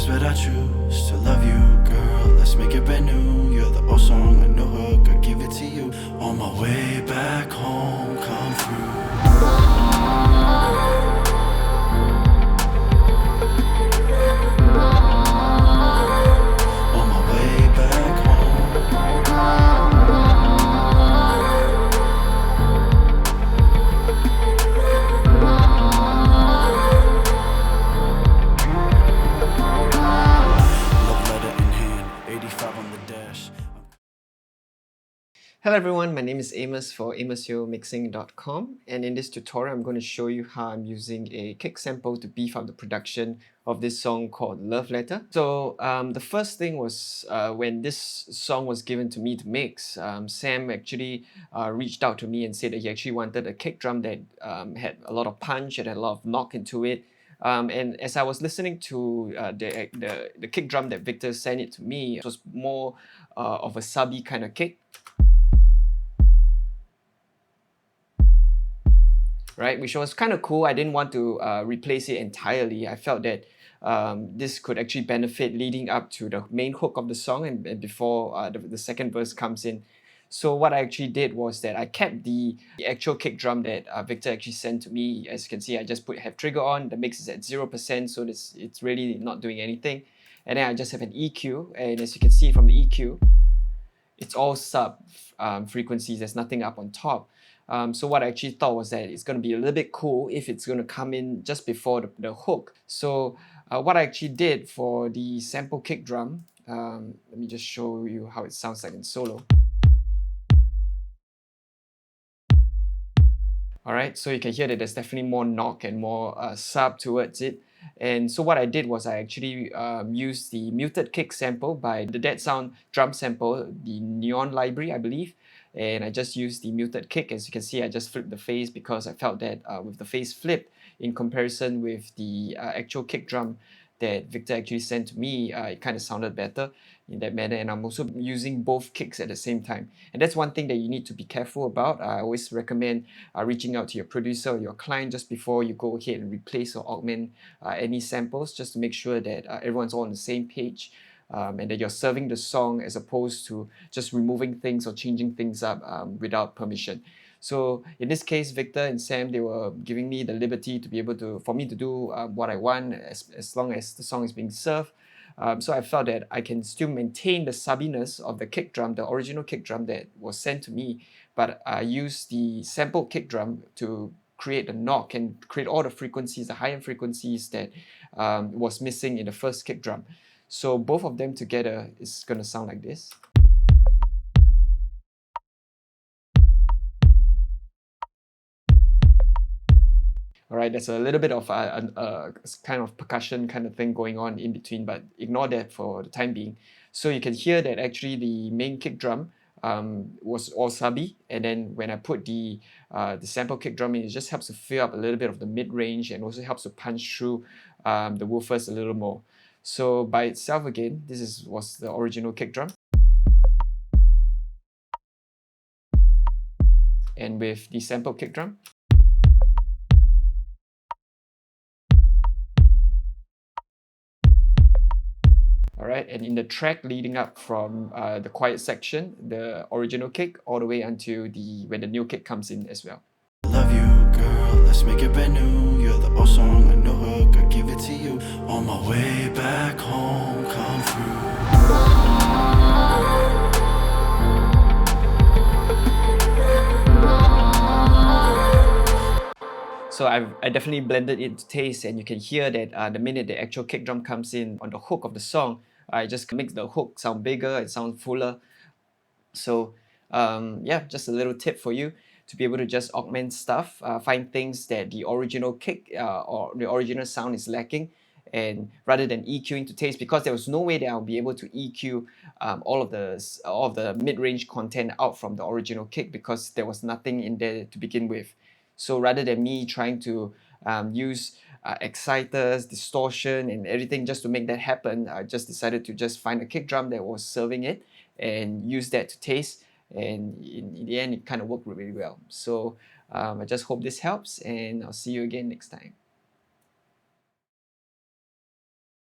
but I choose to love you, girl. Let's make it brand new. You're the old song, a new hook, I give it to you. On my way back home, come through. Hello everyone, my name is Amos for amosyoMixing.com, and in this tutorial I'm going to show you how I'm using a kick sample to beef up the production of this song called Love Letter. So the first thing was when this song was given to me to mix, Sam actually reached out to me and said that he actually wanted a kick drum that had a lot of punch and had a lot of knock into it. And as I was listening to the kick drum that Victor sent it to me, it was more of a subby kind of kick. Right, which was kind of cool. I didn't want to replace it entirely. I felt that this could actually benefit leading up to the main hook of the song and before the second verse comes in. So what I actually did was that I kept the actual kick drum that Victor actually sent to me. As you can see, I just have trigger on. The mix is at 0%, so it's really not doing anything. And then I just have an EQ, and as you can see from the EQ, it's all sub frequencies. There's nothing up on top. So what I actually thought was that it's going to be a little bit cool if it's going to come in just before the hook. So what I actually did for the sample kick drum, let me just show you how it sounds like in solo. Alright, so you can hear that there's definitely more knock and more sub towards it. And so what I did was I actually used the muted kick sample by the Dead Sound drum sample, the Neon library, I believe. And I just used the muted kick. As you can see, I just flipped the phase because I felt that with the phase flipped in comparison with the actual kick drum that Victor actually sent to me, it kind of sounded better in that manner. And I'm also using both kicks at the same time. And that's one thing that you need to be careful about. I always recommend reaching out to your producer or your client just before you go ahead and replace or augment any samples, just to make sure that everyone's all on the same page. And that you're serving the song as opposed to just removing things or changing things up without permission. So in this case, Victor and Sam, they were giving me the liberty to be able to, for me to do what I want as long as the song is being served. So I felt that I can still maintain the subbiness of the kick drum, the original kick drum that was sent to me, but I used the sample kick drum to create a knock and create all the frequencies, the high-end frequencies that was missing in the first kick drum. So both of them together is going to sound like this. Alright, there's a little bit of a kind of percussion kind of thing going on in between, but ignore that for the time being. So you can hear that actually the main kick drum was all subby, and then when I put the sample kick drum in, it just helps to fill up a little bit of the mid-range and also helps to punch through the woofers a little more. So by itself again, this was the original kick drum. And with the sample kick drum. Alright, and in the track leading up from the quiet section, the original kick, all the way until when the new kick comes in as well. Love you, girl, let's make it brand new. You're the old song, a new hook, I give it to you. On my way back home, come through. So I definitely blended it to taste, and you can hear that the minute the actual kick drum comes in on the hook of the song, I just makes the hook sound bigger and sound fuller. So yeah, just a little tip for you to be able to just augment stuff, find things that the original kick or the original sound is lacking, and rather than EQing to taste, because there was no way that I'll be able to EQ all of the mid-range content out from the original kick because there was nothing in there to begin with. So rather than me trying to use exciters, distortion, and everything just to make that happen, I just decided to just find a kick drum that was serving it and use that to taste. And in the end, it kind of worked really well. So I just hope this helps, and I'll see you again next time.